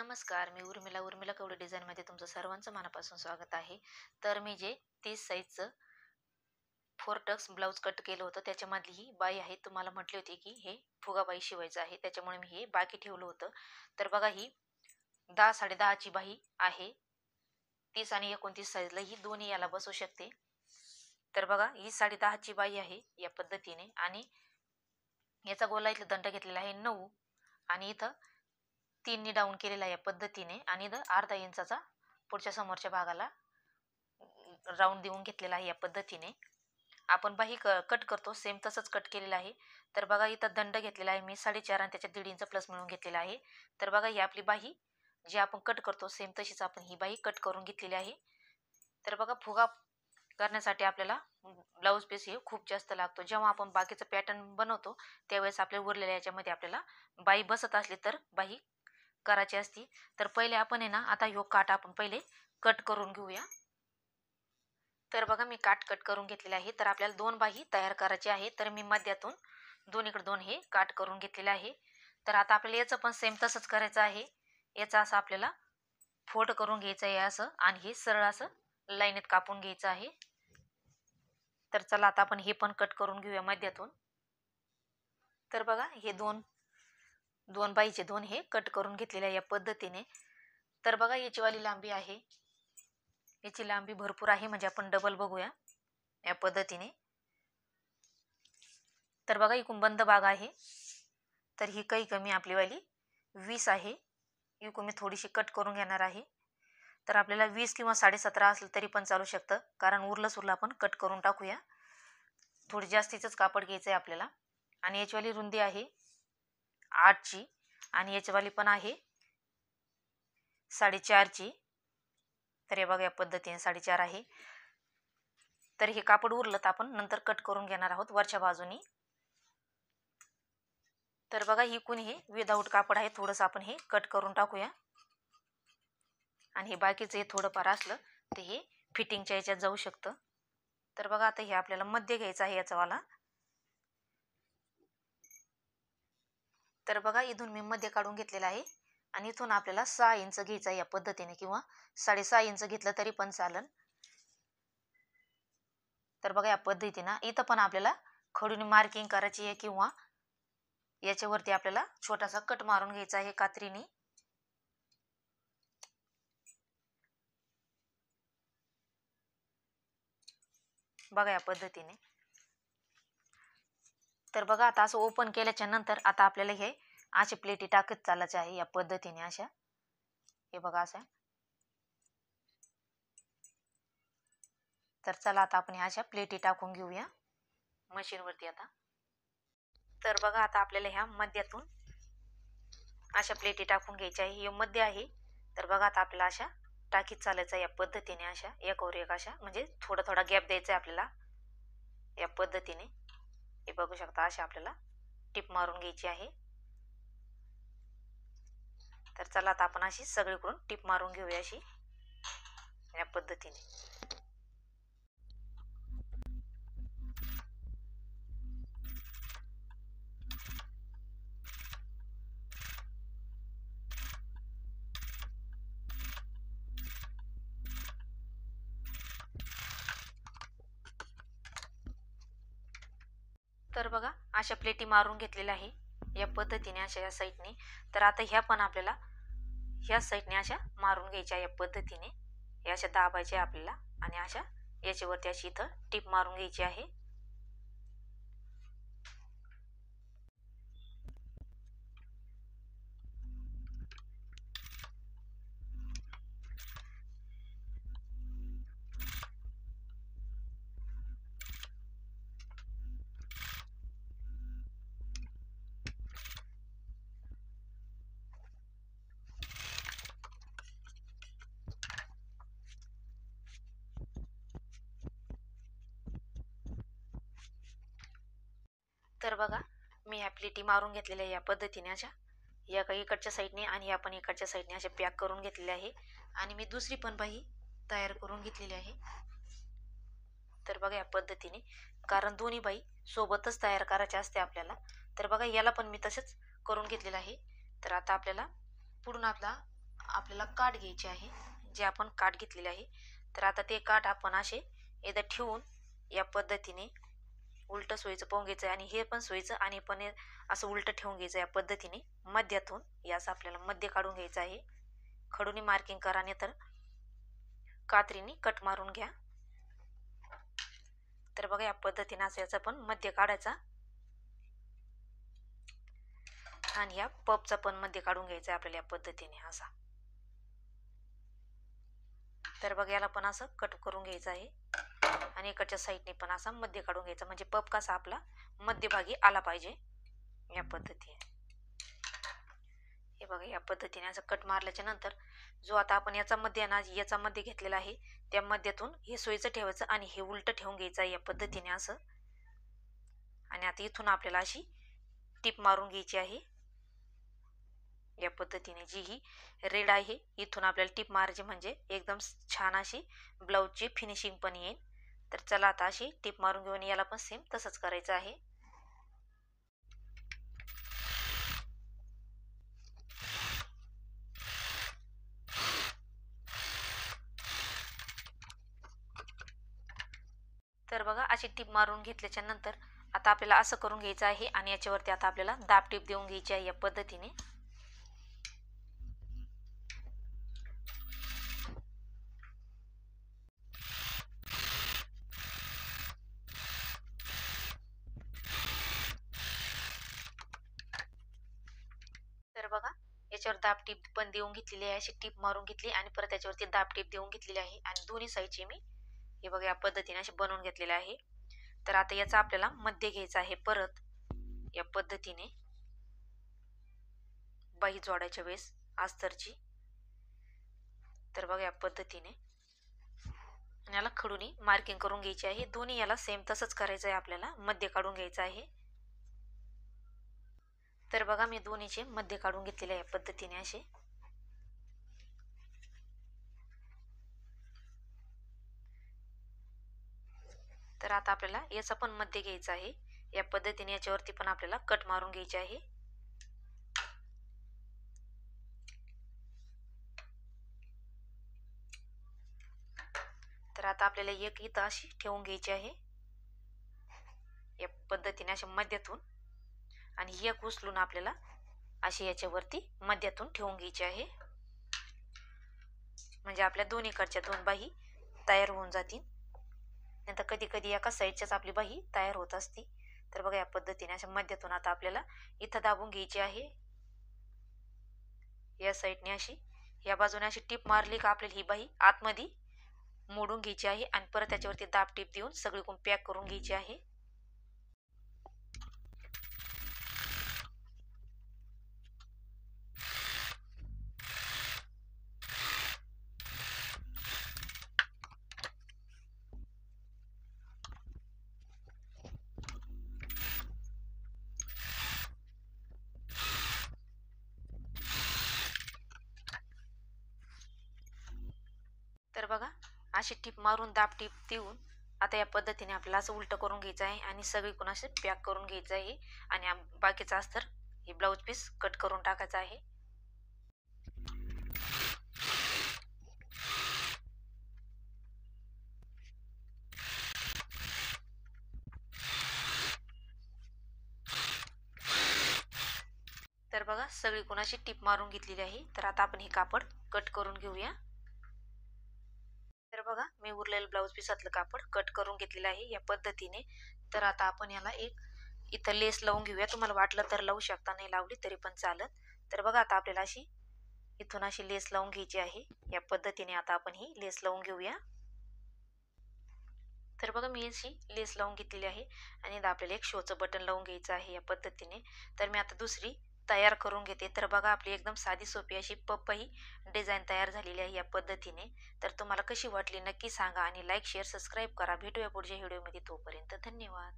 नमस्कार, मी उर्मिला कवडे डिझाईनमध्ये तुमचं सर्वांचं मनापासून स्वागत आहे. तर मी जे 30 साईजचं 4 टक्स ब्लाऊज कट केलं होतं, त्याच्यामधली ही बाही आहे. तुम्हाला म्हटली होती की हे फुगाबाही शिवायचं आहे, त्याच्यामुळे मी हे बाकी ठेवलं होतं. तर बघा ही 10 10.5 ची बाही आहे. 30 आणि 29 साईजला ही दोन्ही याला बसू शकते. तर बघा ही 10.5 ची बाही आहे या पद्धतीने, आणि याचा गोला इथला दंड घेतलेला आहे 9, आणि इथं 3 डाऊन केलेला आहे या पद्धतीने, आणि इथं अर्धा इंचाचा पुढच्या समोरच्या भागाला राऊंड देऊन घेतलेला आहे या पद्धतीने. आपण बाही कट करतो सेम तसंच कट केलेलं आहे. तर बघा इथं दंड घेतलेला आहे मी 4.5 आणि त्याच्यात 1.5 इंच प्लस मिळून घेतलेला आहे. तर बघा ही आपली बाही जी आपण कट करतो सेम तशीच आपण ही बाही कट करून घेतलेली आहे. तर बघा फुगा करण्यासाठी आपल्याला ब्लाऊज पीस हे खूप जास्त लागतो. जेव्हा आपण बाकीचं पॅटर्न बनवतो त्यावेळेस आपल्या उरलेल्या याच्यामध्ये आपल्याला बाही बसत असली तर बाही करायची असती. तर पहिले आपण आहे ना, आता ह्यो काट आपण पहिले कट करून घेऊया. तर बघा मी काट कट करून घेतलेले आहे. तर आपल्याला 2 बाही तयार करायची आहे. तर मी मध्यातून दोन्हीकडे 2 हे काट करून घेतलेले आहे. तर आता आपल्याला याचं पण सेम तसंच करायचं आहे. याचं असं आपल्याला फोल्ड करून घ्यायचं आहे असं, आणि हे सरळ असं लाईनीत कापून घ्यायचं आहे. तर चला आता आपण हे पण कट करून घेऊया मध्यातून. तर बघा हे दोन बाहीचे 2 हे कट करून घेतलेले आहे या पद्धतीने. तर बघा याची वाली लांबी आहे, याची लांबी भरपूर आहे, म्हणजे आपण डबल बघूया या पद्धतीने. तर बघा इकडून बंद भाग आहे, तर ही काही कमी आपली वाली 20 आहे. इकडून मी थोडीशी कट करून घेणार आहे. तर आपल्याला 20 किंवा 17.5 असलं तरी पण चालू शकतं, कारण उरलं आपण कट करून टाकूया. थोडी जास्तीचंच कापड घ्यायचं आहे आपल्याला. आणि याचीवाली रुंदी आहे 8 ची, आणि याचीवाली पण आहे 4.5 ची. तर हे बघा या पद्धतीने 4.5 आहे. तर हे कापड उरलं तर आपण नंतर कट करून घेणार आहोत वरच्या बाजूनी. तर बघा ही कोणी हे विदाऊट कापड आहे, थोडंसं आपण हे कट करून टाकूया. आणि हे बाकीचं हे थोडंफार असलं ते हे फिटिंगच्या याच्यात जाऊ शकतं. तर बघा आता हे आपल्याला मध्य घ्यायचं आहे याचा वाला. तर बघा इथून मी मध्य काढून घेतलेला आहे, आणि इथून आपल्याला 6 इंच घ्यायचं आहे या पद्धतीने, किंवा 6.5 इंच घेतलं तरी पण चालेल. तर बघा या पद्धतीनं इथं पण आपल्याला खडून मार्किंग करायची आहे, किंवा याच्यावरती आपल्याला छोटासा कट मारून घ्यायचा आहे कात्रीने. बघा या पद्धतीने. तर बघा आता असं ओपन केल्याच्या नंतर आता आपल्याला हे असे प्लेटी टाकत चालायचे आहे या पद्धतीने अशा. हे बघा असं. तर चला आता आपण अशा प्लेटी टाकून घेऊया मशीनवरती आता. तर बघा आता आपल्याला ह्या मध्यातून अशा प्लेटी टाकून घ्यायच्या आहे. हे मध्य आहे. तर बघा आता आपल्याला अशा टाकीत चालायचं या पद्धतीने, अशा एकावर एक अशा, म्हणजे थोडा थोडा गॅप द्यायचा आहे आपल्याला या पद्धतीने. हे बघू शकता अशा आपल्याला टिप मारून घ्यायची आहे. तर चला आता आपण अशी सगळीकडून टिप मारून घेऊया अशी या पद्धतीने. तर बघा अशा प्लेटी मारून घेतलेल्या आहे या पद्धतीने अशा या साईडने. तर आता ह्या पण आपल्याला ह्या साईडने अशा मारून घ्यायच्या या पद्धतीने. या अशा दाबायच्या आपल्याला, आणि अशा याच्यावरती अशी इथं टिप मारून घ्यायची आहे. तर बघा मी ह्या प्लेटी मारून घेतलेल्या या पद्धतीने अशा, या काही इकडच्या साईडने आणि या पण इकडच्या साईडने अशा पॅक करून घेतलेल्या आहे. आणि मी दुसरी पण बाही तयार करून घेतलेली आहे. तर बघा या पद्धतीने, कारण दोन्ही बाही सोबतच तयार करायचे असते आपल्याला. तर बघा याला पण मी तसंच करून घेतलेलं आहे. तर आता आपल्याला पुढून आपला आपल्याला काठ घ्यायचे आहे, जे आपण काठ घेतलेले आहे. तर आता ते काठ आपण असे एकदा ठेवून या पद्धतीने उलटं सोयीचं पाहून घ्यायचं आहे आणि हे पण सोयीचं आणि पण असं उलटं ठेवून घ्यायचं या पद्धतीने मध्यातून. यास आपल्याला मध्य काढून घ्यायचं आहे. खडूनी मार्किंग करा नाही तर कात्रीने कट मारून घ्या. तर बघा या पद्धतीने असं याचा पण मध्य काढायचा आणि या पपचा पण मध्य काढून घ्यायचा आपल्याला या पद्धतीने असा. तर बघा याला पण असं कट करून घ्यायचं आहे आणि इकडच्या साईडने पण असा मध्य काढून घ्यायचा, म्हणजे पप कसा आपला मध्यभागी आला पाहिजे या पद्धतीने. हे बघा या पद्धतीने असं कट मारल्याच्या नंतर जो आता आपण याचा मध्ये ना याचा मध्ये घेतलेला आहे त्या मध्यातून हे सोयीचं ठेवायचं आणि हे उलटं ठेवून घ्यायचं या पद्धतीने असं. आणि आता इथून आपल्याला अशी टीप मारून घ्यायची आहे या पद्धतीने. जी ही रेड आहे इथून आपल्याला टीप मारायची, म्हणजे एकदम छान अशी ब्लाऊजची फिनिशिंग पण येईल. तर चला आता अशी टीप मारून घेऊन याला पण सेम तसंच करायचं आहे. तर बघा अशी टीप मारून घेतल्याच्या नंतर आता आपल्याला असं करून घ्यायचं आहे आणि याच्यावरती आता आपल्याला दाब टीप देऊन घ्यायची आहे या पद्धतीने. तर बघा याच्यावर दाब टीप पण देऊन घेतलेली आहे, अशी टीप मारून घेतली आणि परत त्याच्यावरती दाब टीप देऊन घेतलेली आहे आणि दोन्ही साईडची मी हे बघा या पद्धतीने अशी बनवून घेतलेले आहे. तर आता याचा आपल्याला मध्य घ्यायचा आहे परत या पद्धतीने बाही जोडायच्या वेळेस अस्तरची. तर बघा या पद्धतीने याला खडूनी मार्किंग करून घ्यायची आहे. दोन्ही याला सेम तसंच करायचं आहे, आपल्याला मध्य काढून घ्यायचं आहे. तर बघा मी दोन्हीचे मध्य काढून घेतलेले आहे पद्धतीने असे. तर आता आपल्याला याचा पण मध्य घ्यायचा आहे या पद्धतीने. याच्यावरती पण आपल्याला कट मारून घ्यायचे आहे. तर आता आपल्याला एक इथं अशी ठेवून घ्यायची आहे या पद्धतीने अशा मध्यातून आणि एक उचलून आपल्याला अशी याच्यावरती मध्यातून ठेवून घ्यायची आहे, म्हणजे आपल्या दोन्हीकडच्या दोन बाही तयार होऊन जातील. नंतर कधी कधी एका साईडच्याच आपली बाही तयार होत असते. तर बघा या पद्धतीने अशा मध्यातून आता आपल्याला इथं दाबून घ्यायची आहे या साईडने अशी. या बाजूने अशी टीप मारली का आपल्याला ही बाही आतमध्ये मोडून घ्यायची आहे आणि परत त्याच्यावरती दाब टीप देऊन सगळीकडून पॅक करून घ्यायची आहे. तर बघा अशी टीप मारून दाब टीप देऊन आता या पद्धतीने आपल्याला असं उलटं करून घ्यायचं आहे आणि सगळीकडून असे पॅक करून घ्यायचं आहे आणि बाकीचा अस्तर हे ब्लाऊज पीस कट करून टाकायचं आहे. तर बघा सगळी कोणाशी टीप मारून घेतलेली आहे. तर आता आपण हे कापड कट करून घेऊया. तर बघा मी उरलेलं ब्लाऊज पिसातलं कापड कट करून घेतलेलं आहे या पद्धतीने. तर आता आपण याला एक इथं लेस लावून घेऊया. तुम्हाला वाटलं तर लावू शकता, नाही लावली तरी पण चालत. तर बघा आता आपल्याला अशी इथून अशी लेस लावून घ्यायची आहे या पद्धतीने. आता आपण ही लेस लावून घेऊया. तर बघा मी अशी लेस लावून घेतलेली आहे आणि आपल्याला एक शोचं बटन लावून घ्यायचं आहे या पद्धतीने. तर मी आता दुसरी तयार करून घेते. तर बघा आपली एकदम साधी सोपी अशी पपई डिझाईन तयार झालेली आहे या पद्धतीने. तर तुम्हाला कशी वाटली नक्की सांगा आणि लाईक शेअर सबस्क्राईब करा. भेटूया पुढच्या व्हिडिओमध्ये. तोपर्यंत धन्यवाद.